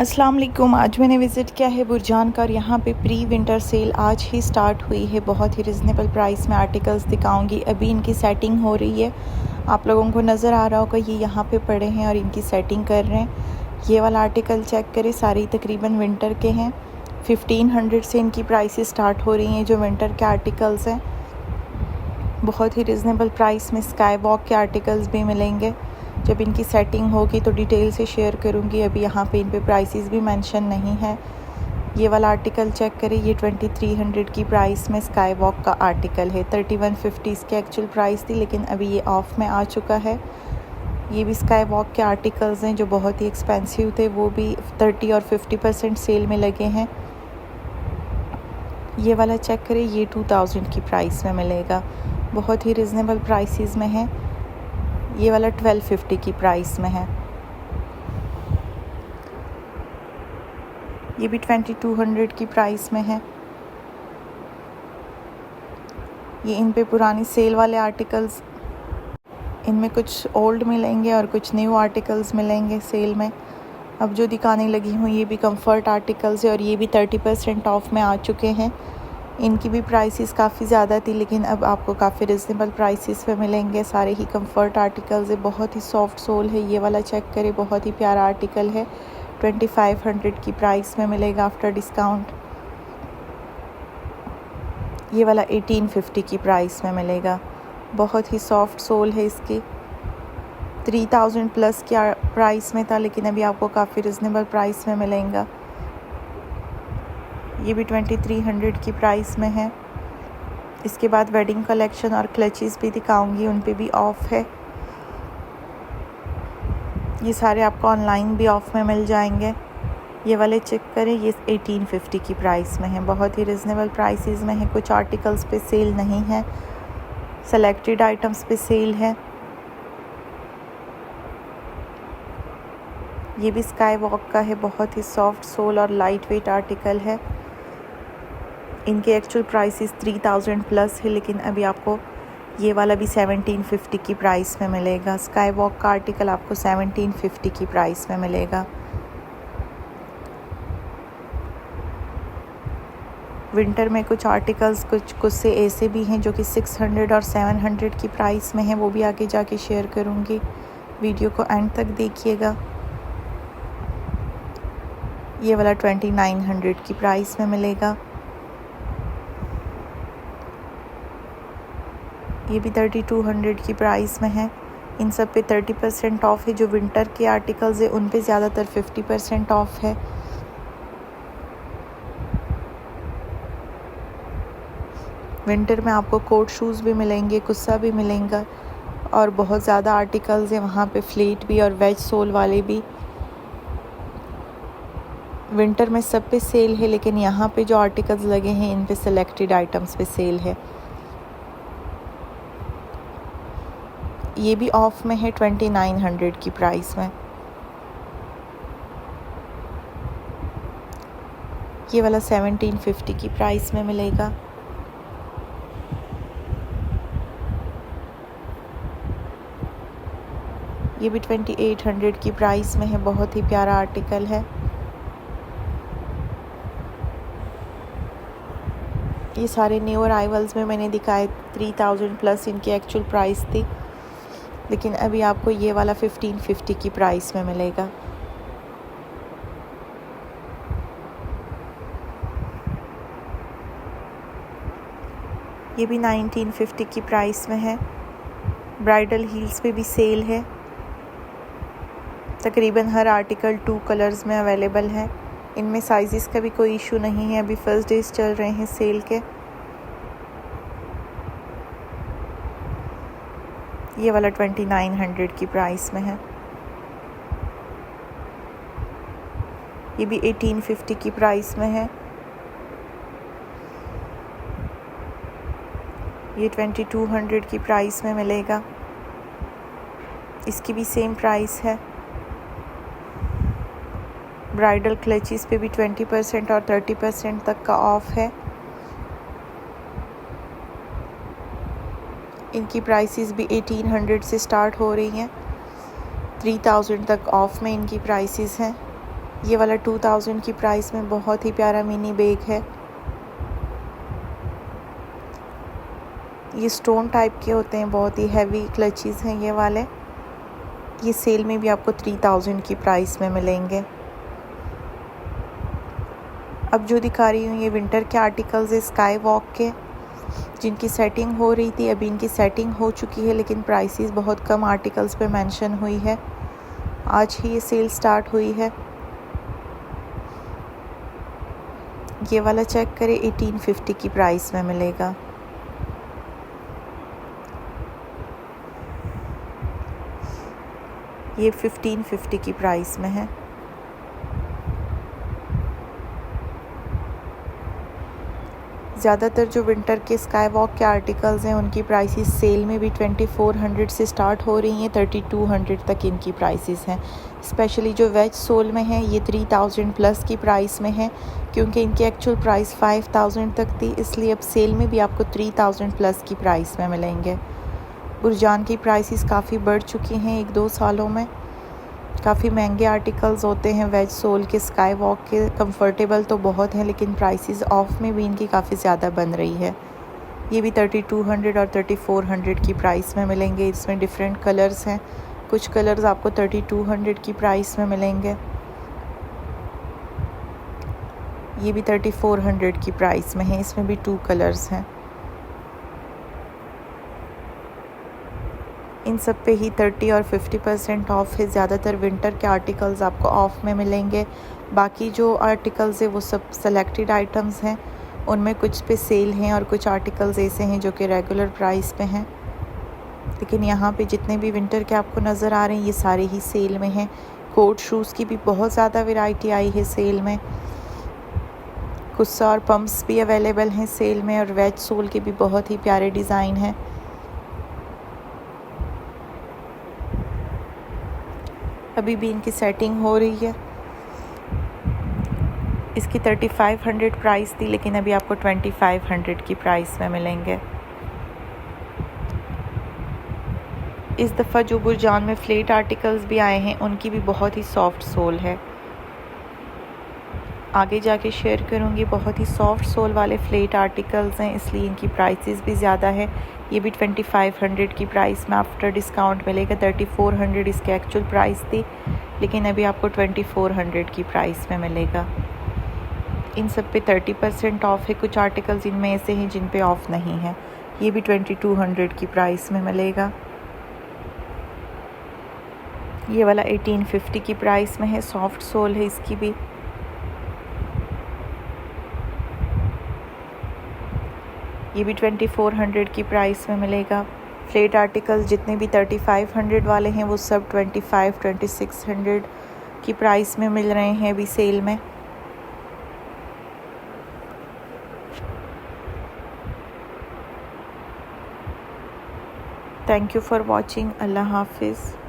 अस्सलाम वालेकुम। आज मैंने विज़िट किया है बुरजान का और यहाँ पे प्री विंटर सेल आज ही स्टार्ट हुई है। बहुत ही रिजनेबल प्राइस में आर्टिकल्स दिखाऊंगी। अभी इनकी सेटिंग हो रही है, आप लोगों को नज़र आ रहा होगा ये यहाँ पे पड़े हैं और इनकी सेटिंग कर रहे हैं। ये वाला आर्टिकल चेक करें, सारी तकरीबन विंटर के हैं। 1500 से इनकी प्राइसेस स्टार्ट हो रही हैं जो विंटर के आर्टिकल्स हैं। बहुत ही रिजनेबल प्राइस में स्काई वॉक के आर्टिकल्स भी मिलेंगे। जब इनकी सेटिंग होगी तो डिटेल से शेयर करूंगी। अभी यहाँ पे इन पे प्राइसेस भी मेंशन नहीं है। ये वाला आर्टिकल चेक करें, ये 2300 की प्राइस में स्काई वॉक का आर्टिकल है। 3150 इसकी एक्चुअल प्राइस थी, लेकिन अभी ये ऑफ में आ चुका है। ये भी स्काई वॉक के आर्टिकल्स हैं जो बहुत ही एक्सपेंसिव थे, वो भी 30 और 50% सेल में लगे हैं। ये वाला चेक करें, ये 2000 की प्राइस में मिलेगा। बहुत ही रिजनेबल प्राइसेस में है। ये वाला 1250 की प्राइस में है। ये भी 2200 की प्राइस में है। ये इन पे पुरानी सेल वाले आर्टिकल्स, इनमें कुछ ओल्ड मिलेंगे और कुछ न्यू आर्टिकल्स मिलेंगे सेल में। अब जो दिखाने लगी हूँ ये भी कंफर्ट आर्टिकल्स है और ये भी 30% ऑफ में आ चुके हैं। इनकी भी प्राइसेस काफ़ी ज़्यादा थी, लेकिन अब आपको काफ़ी रिजनेबल प्राइसेस पे मिलेंगे। सारे ही कंफर्ट आर्टिकल्स है, बहुत ही सॉफ्ट सोल है। ये वाला चेक करें, बहुत ही प्यारा आर्टिकल है। 2500 की प्राइस में मिलेगा आफ्टर डिस्काउंट। ये वाला 1850 की प्राइस में मिलेगा। बहुत ही सॉफ्ट सोल है इसकी। 3000 प्लस की प्राइस में था, लेकिन अभी आपको काफ़ी रिजनेबल प्राइस में मिलेगा। ये भी 2300 की प्राइस में है। इसके बाद वेडिंग कलेक्शन और क्लचेस भी दिखाऊंगी, उन पे भी ऑफ़ है। ये सारे आपको ऑनलाइन भी ऑफ़ में मिल जाएंगे। ये वाले चेक करें, ये 1850 की प्राइस में है। बहुत ही रिजनेबल प्राइसेस में है। कुछ आर्टिकल्स पे सेल नहीं है, सेलेक्टेड आइटम्स पे सेल है। ये भी स्काई वॉक का है, बहुत ही सॉफ्ट सोल और लाइट वेट आर्टिकल है। इनके एक्चुअल प्राइसेस 3000 प्लस है, लेकिन अभी आपको ये वाला भी 1750 की प्राइस में मिलेगा। स्काई वॉक का आर्टिकल आपको 1750 की प्राइस में मिलेगा। विंटर में कुछ आर्टिकल्स कुछ से ऐसे भी हैं जो कि 600 और 700 की प्राइस में हैं, वो भी आगे जाके शेयर करूँगी। वीडियो को एंड तक देखिएगा। ये वाला 2900 की प्राइस में मिलेगा। ये भी 3200 की प्राइस में है। इन सब पे 30% ऑफ है। जो विंटर के आर्टिकल्स है उन पे ज़्यादातर 50% ऑफ है। विंटर में आपको कोट शूज़ भी मिलेंगे, कुस्सा भी मिलेगा और बहुत ज़्यादा आर्टिकल्स हैं वहाँ पे, फ्लीट भी और वेज सोल वाले भी। विंटर में सब पे सेल है, लेकिन यहाँ पे जो आर्टिकल्स लगे हैं इन पे सेलेक्टेड आइटम्स पे सेल है। ये भी ऑफ में है 2900 की प्राइस में। ये वाला 1750 की प्राइस में मिलेगा। ये भी 2800 की प्राइस में है। बहुत ही प्यारा आर्टिकल है। ये सारे न्यू अराइवल्स में मैंने दिखाए। 3000 प्लस इनकी एक्चुअल प्राइस थी, लेकिन अभी आपको ये वाला 1550 की प्राइस में मिलेगा। ये भी 1950 की प्राइस में है। ब्राइडल हील्स पे भी सेल है। तकरीबन हर आर्टिकल 2 कलर्स में अवेलेबल है। इनमें साइज़ेस का भी कोई इशू नहीं है। अभी फर्स्ट डेज चल रहे हैं सेल के। ये वाला 2900 की प्राइस में है। ये भी 1850 की प्राइस में है। ये 2200 की प्राइस में मिलेगा। इसकी भी सेम प्राइस है। ब्राइडल क्लचेस पे भी 20% और 30% तक का ऑफ है। इनकी प्राइसेस भी 1800 से स्टार्ट हो रही हैं। 3000 तक ऑफ में इनकी प्राइसेस हैं। ये वाला 2000 की प्राइस में बहुत ही प्यारा मिनी बैग है। ये स्टोन टाइप के होते हैं, बहुत ही हैवी क्लचेस हैं ये वाले। ये सेल में भी आपको 3000 की प्राइस में मिलेंगे। अब जो दिखा रही हूँ ये विंटर के आर्टिकल्स है स्काई वॉक के, जिनकी सेटिंग हो रही थी। अभी इनकी सेटिंग हो चुकी है, लेकिन प्राइसेस बहुत कम आर्टिकल्स पे मेंशन हुई है। आज ही ये सेल स्टार्ट हुई है। ये वाला चेक करें, 1850 की प्राइस में मिलेगा। ये 1550 की प्राइस में है। ज़्यादातर जो विंटर के स्काई वॉक के आर्टिकल्स हैं उनकी प्राइसेस सेल में भी 2400 से स्टार्ट हो रही हैं, 3200 तक इनकी प्राइसेस हैं। स्पेशली जो वेज सोल में है ये 3000 प्लस की प्राइस में है, क्योंकि इनकी एक्चुअल प्राइस 5000 तक थी, इसलिए अब सेल में भी आपको 3000 प्लस की प्राइस में मिलेंगे। बुरजान की प्राइसेस काफ़ी बढ़ चुकी हैं 1-2 सालों में। काफ़ी महंगे आर्टिकल्स होते हैं वेज सोल के स्काई वॉक के। कंफर्टेबल तो बहुत हैं, लेकिन प्राइसेस ऑफ में भी इनकी काफ़ी ज़्यादा बन रही है। ये भी 3200 और 3400 की प्राइस में मिलेंगे। इसमें डिफरेंट कलर्स हैं, कुछ कलर्स आपको 3200 की प्राइस में मिलेंगे। ये भी 3400 की प्राइस में है। इसमें भी 2 कलर्स हैं। इन सब पे ही 30 और 50% ऑफ है। ज़्यादातर विंटर के आर्टिकल्स आपको ऑफ में मिलेंगे। बाकी जो आर्टिकल्स है वो सब सेलेक्टेड आइटम्स हैं, उनमें कुछ पे सेल हैं और कुछ आर्टिकल्स ऐसे हैं जो कि रेगुलर प्राइस पे हैं। लेकिन यहाँ पे जितने भी विंटर के आपको नज़र आ रहे हैं ये सारे ही सेल में हैं। कोट शूज़ की भी बहुत ज़्यादा वैरायटी आई है सेल में। कुस्सा और पम्प्स भी अवेलेबल हैं सेल में, और वेज सोल के भी बहुत ही प्यारे डिज़ाइन हैं। अभी भी इनकी सेटिंग हो रही है। इसकी 3500 प्राइस थी, लेकिन अभी आपको 2500 की प्राइस में मिलेंगे। इस दफ़ा जो बुरजान में फ्लेट आर्टिकल्स भी आए हैं उनकी भी बहुत ही सॉफ्ट सोल है। आगे जाके शेयर करूँगी। बहुत ही सॉफ्ट सोल वाले फ्लेट आर्टिकल्स हैं, इसलिए इनकी प्राइसेस भी ज़्यादा है। ये भी 2500 की प्राइस में आफ्टर डिस्काउंट मिलेगा। 3400 इसकी एक्चुअल प्राइस थी, लेकिन अभी आपको 2400 की प्राइस में मिलेगा। इन सब पे 30% ऑफ है। कुछ आर्टिकल्स इनमें ऐसे हैं जिन पे ऑफ नहीं है। ये भी 2200 की प्राइस में मिलेगा। ये वाला 1850 की प्राइस में है। सॉफ्ट सोल है इसकी भी। ये भी 2400 की प्राइस में मिलेगा। फ्लेट आर्टिकल्स जितने भी 3500 वाले हैं वो सब 2600 की प्राइस में मिल रहे हैं अभी सेल में। Thank you for watching. अल्लाह हाफिज़।